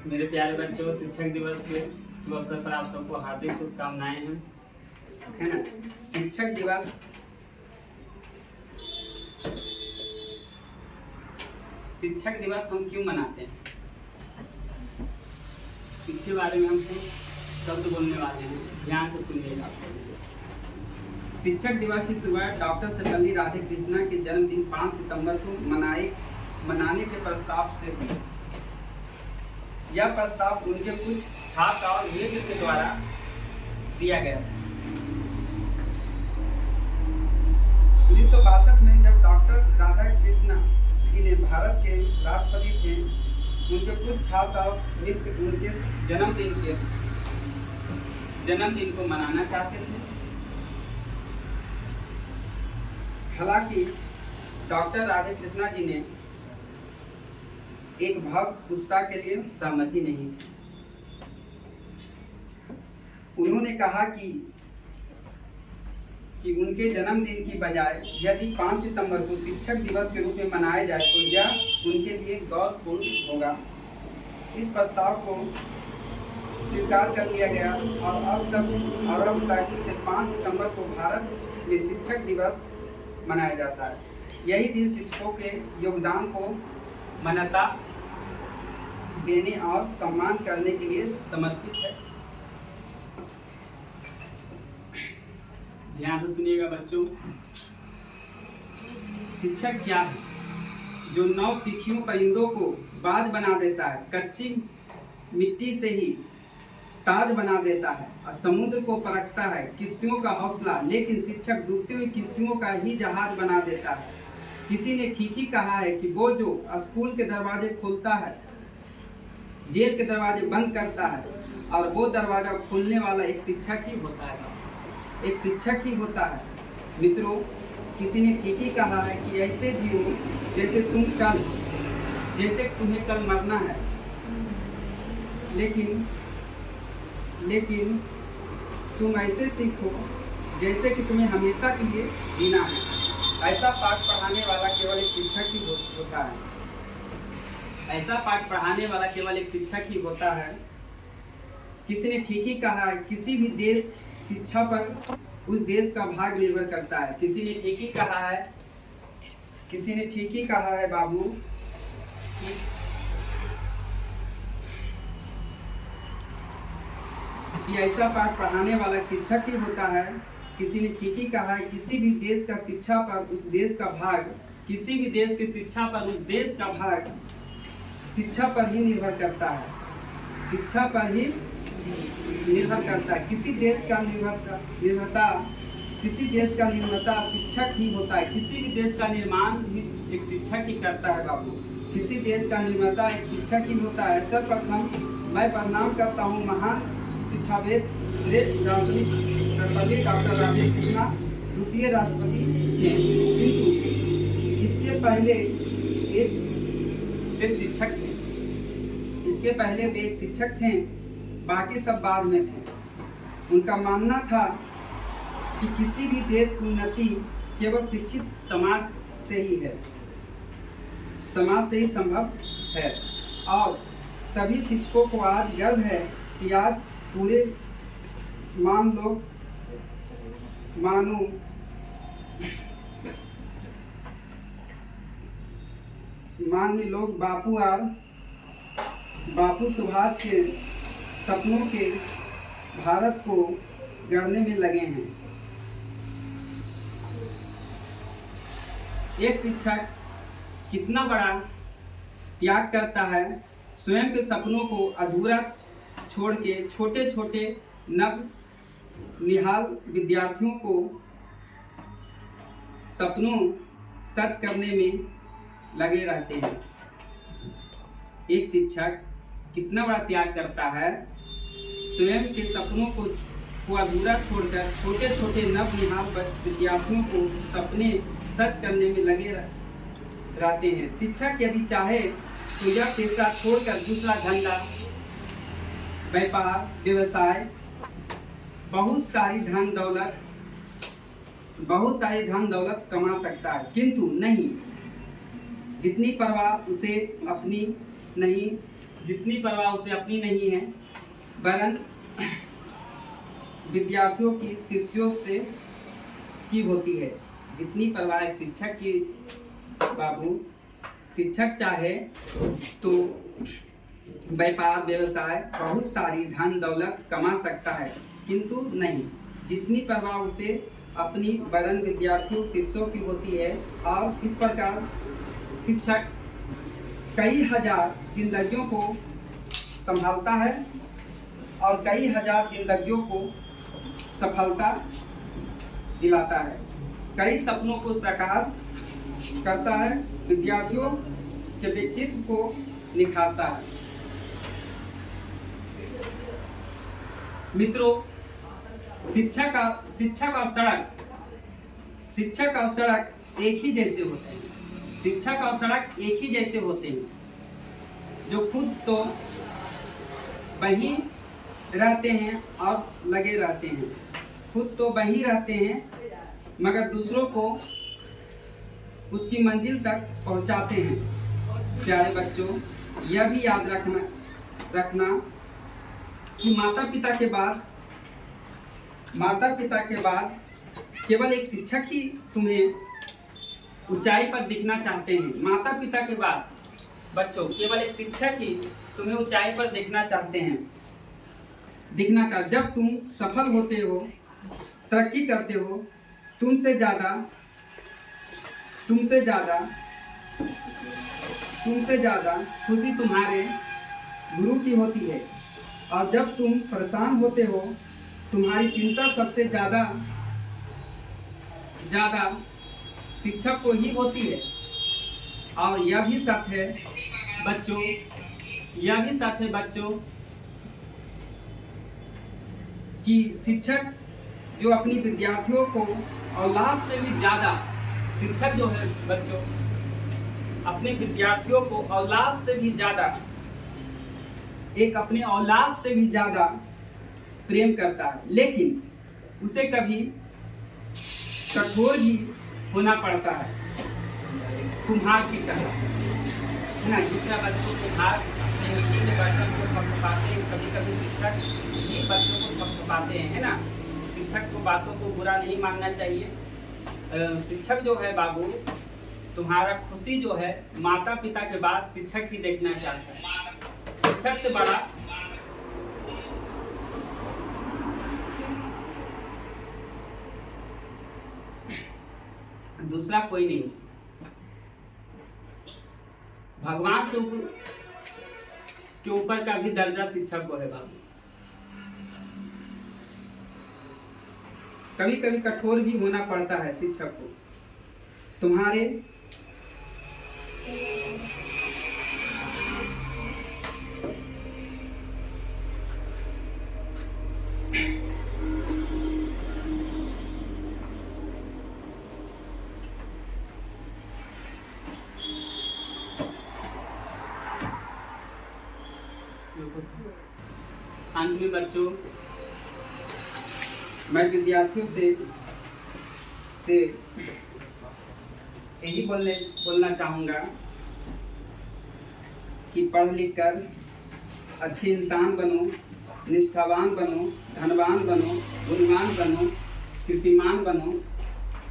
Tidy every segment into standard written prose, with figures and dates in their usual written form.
मेरे प्यारे बच्चों, शिक्षक दिवस के शुभ अवसर पर आप सबको हार्दिक शुभकामनाएं हैं, है ना। शिक्षक दिवस हम क्यों मनाते हैं, इसके बारे में हम कुछ शब्द बोलने वाले हैं। ध्यान से सुनिएगा आप सभी। शिक्षक दिवस की शुरुआत डॉक्टर सर्वपल्ली राधाकृष्णन के जन्मदिन 5 सितंबर को मनाने के प्रस्ताव से हुई। यह प्रस्ताव उनके कुछ छात्र और मित्र के द्वारा दिया गया था। 1962 में जब डॉक्टर राधाकृष्णन जी ने भारत के राष्ट्रपति थे, उनके कुछ छात्र और मित्र उनके जन्मदिन को मनाना चाहते थे। हालांकि डॉक्टर राधाकृष्णन जी ने एक भव्य उत्साह के लिए सहमति नहीं थी। उन्होंने कहा कि उनके जन्मदिन की बजाय यदि 5 सितंबर को शिक्षक दिवस के रूप में मनाया जाए तो यह उनके लिए गौरवपूर्ण होगा। इस प्रस्ताव को स्वीकार कर लिया गया और अब तक से 5 सितंबर को भारत में शिक्षक दिवस मनाया जाता है। यही दिन शिक्षकों के योगदान को मान्यता देने और सम्मान करने के लिए समर्पित है। ध्यान से सुनिएगा बच्चों। शिक्षक क्या है? जो नौ सीखियों परिंदों को बाज बना देता है, कच्ची मिट्टी से ही ताज बना देता है और समुद्र को परखता है किश्तियों का हौसला, लेकिन शिक्षक डूबती हुई किश्तियों का ही जहाज बना देता है। किसी ने ठीक ही कहा है कि वो जो स्कूल के दरवाजे खोलता है, जेल के दरवाजे बंद करता है, और वो दरवाजा खोलने वाला एक शिक्षक ही होता है। एक शिक्षक ही होता है। मित्रों, किसी ने ठीक ही कहा है कि ऐसे जियो जैसे तुम्हें कल मरना है, लेकिन तुम ऐसे सीखो जैसे कि तुम्हें हमेशा के लिए जीना है। ऐसा पाठ पढ़ाने वाला केवल एक शिक्षक ही होता है। ऐसा पाठ पढ़ाने वाला केवल एक शिक्षक ही होता है। किसी ने ठीक ही कहा है, किसी भी देश शिक्षा पर उस देश का भाग निर्भर करता है। किसी ने ठीक ही कहा है बाबू कि ऐसा पाठ पढ़ाने वाला शिक्षक ही होता है। किसी ने ठीक ही कहा है, किसी भी देश का शिक्षा पर उस देश का भाग शिक्षा पर ही निर्भर करता है। शिक्षा पर ही निर्भर करता है। किसी देश का निर्माता शिक्षक ही होता है। किसी भी देश का निर्माण भी एक शिक्षक ही करता है बाबू। किसी देश का निर्माता एक शिक्षक ही होता है। सर्वप्रथम मैं प्रणाम करता हूँ महान शिक्षाविद श्रेष्ठ दार्शनिक सर्वपल्ली डॉक्टर राधाकृष्णन द्वितीय राष्ट्रपति थे, किंतु इसके पहले वे एक शिक्षक थे, बाकी सब बाद में थे। उनका मानना था कि किसी भी देश की उन्नति केवल शिक्षित समाज से ही संभव है। और सभी शिक्षकों को आज गर्व है कि आज पूरे माननीय लोग बापू सुभाष के सपनों के भारत को गढ़ने में लगे हैं। एक शिक्षक कितना बड़ा त्याग करता है, स्वयं के सपनों को अधूरा छोड़ के छोटे छोटे नव निहाल विद्यार्थियों को सपनों सच करने में लगे रहते हैं। एक शिक्षक कितना बड़ा त्याग करता है, स्वयं के सपनों को अधूरा छोड़कर छोटे छोटे नव निहाल विद्यार्थियों को सपने सच करने में लगे रहते हैं। शिक्षक यदि चाहे तो यह पेशा छोड़कर दूसरा धंधा, व्यापार, व्यवसाय, बहुत सारी धन दौलत कमा सकता है, किंतु नहीं, जितनी परवाह उसे अपनी नहीं जितनी परवाह उसे अपनी नहीं है, वरन विद्यार्थियों की शिष्यों से की होती है। जितनी परवाह एक शिक्षक की बाबू, शिक्षक चाहे तो व्यापार व्यवसाय बहुत सारी धन दौलत कमा सकता है, किंतु नहीं, जितनी परवाह उसे अपनी वरन विद्यार्थियों शिष्यों की होती है। और इस प्रकार शिक्षक कई हजार जिंदगियों को संभालता है और कई हजार जिंदगियों को सफलता दिलाता है, कई सपनों को साकार करता है, विद्यार्थियों के व्यक्तित्व को निखारता है। मित्रों, शिक्षक और सड़क एक ही जैसे होते हैं। शिक्षक और सड़क एक ही जैसे होते हैं, जो खुद तो वहीं रहते हैं और लगे रहते हैं, खुद तो वहीं रहते हैं मगर दूसरों को उसकी मंजिल तक पहुंचाते हैं। प्यारे बच्चों, यह भी याद रखना कि माता पिता के बाद केवल एक शिक्षक ही तुम्हें ऊंचाई पर दिखना चाहते हैं। माता पिता के बाद बच्चों केवल एक शिक्षक ही तुम्हें ऊंचाई पर दिखना चाहते हैं। जब तुम सफल होते हो, तरक्की करते हो, तुमसे ज्यादा खुशी तुम्हारे गुरु की होती है। और जब तुम परेशान होते हो, तुम्हारी चिंता सबसे ज्यादा शिक्षक को ही होती है। और यह भी सत्य है बच्चों कि शिक्षक जो अपनी विद्यार्थियों को औलाद से भी ज्यादा, शिक्षक जो है बच्चों अपने विद्यार्थियों को औलाद से भी ज्यादा, अपने औलाद से भी ज्यादा प्रेम करता है, लेकिन उसे कभी कठोर भी होना पड़ता है, कुम्हार की तरह ना। जिस तरह बच्चों को अपने मिट्टी के बर्तन को थपथपाते हैं, कभी शिक्षक ही बच्चों को थपथपाते हैं, है ना। शिक्षक को बातों को बुरा नहीं मानना चाहिए। शिक्षक जो है बाबू, तुम्हारा खुशी जो है माता पिता के बाद शिक्षक ही देखना चाहता है। शिक्षक से बड़ा दूसरा कोई नहीं। भगवान से के ऊपर का भी दर्जा शिक्षक को है बाबू। कभी कभी कठोर भी होना पड़ता है शिक्षक को। तुम्हारे अंत में बच्चों, मैं विद्यार्थियों से यही बोलना चाहूँगा कि पढ़ लिख कर अच्छे इंसान बनो, निष्ठावान बनो, धनवान बनो, गुणवान बनो, कीर्तिमान बनो,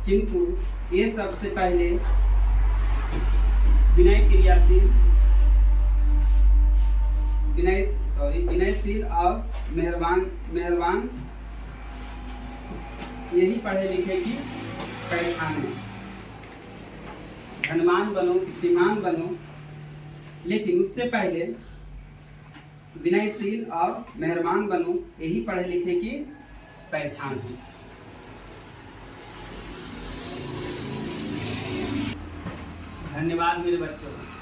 किंतु ये सबसे पहले विनयशील और मेहरबान यही पढ़े लिखे की पहचान है। धनवान बनो, कीर्तिमान बनो, लेकिन उससे पहले विनयशील और मेहरबान बनो, यही पढ़े लिखे की पहचान है। धन्यवाद मेरे बच्चों।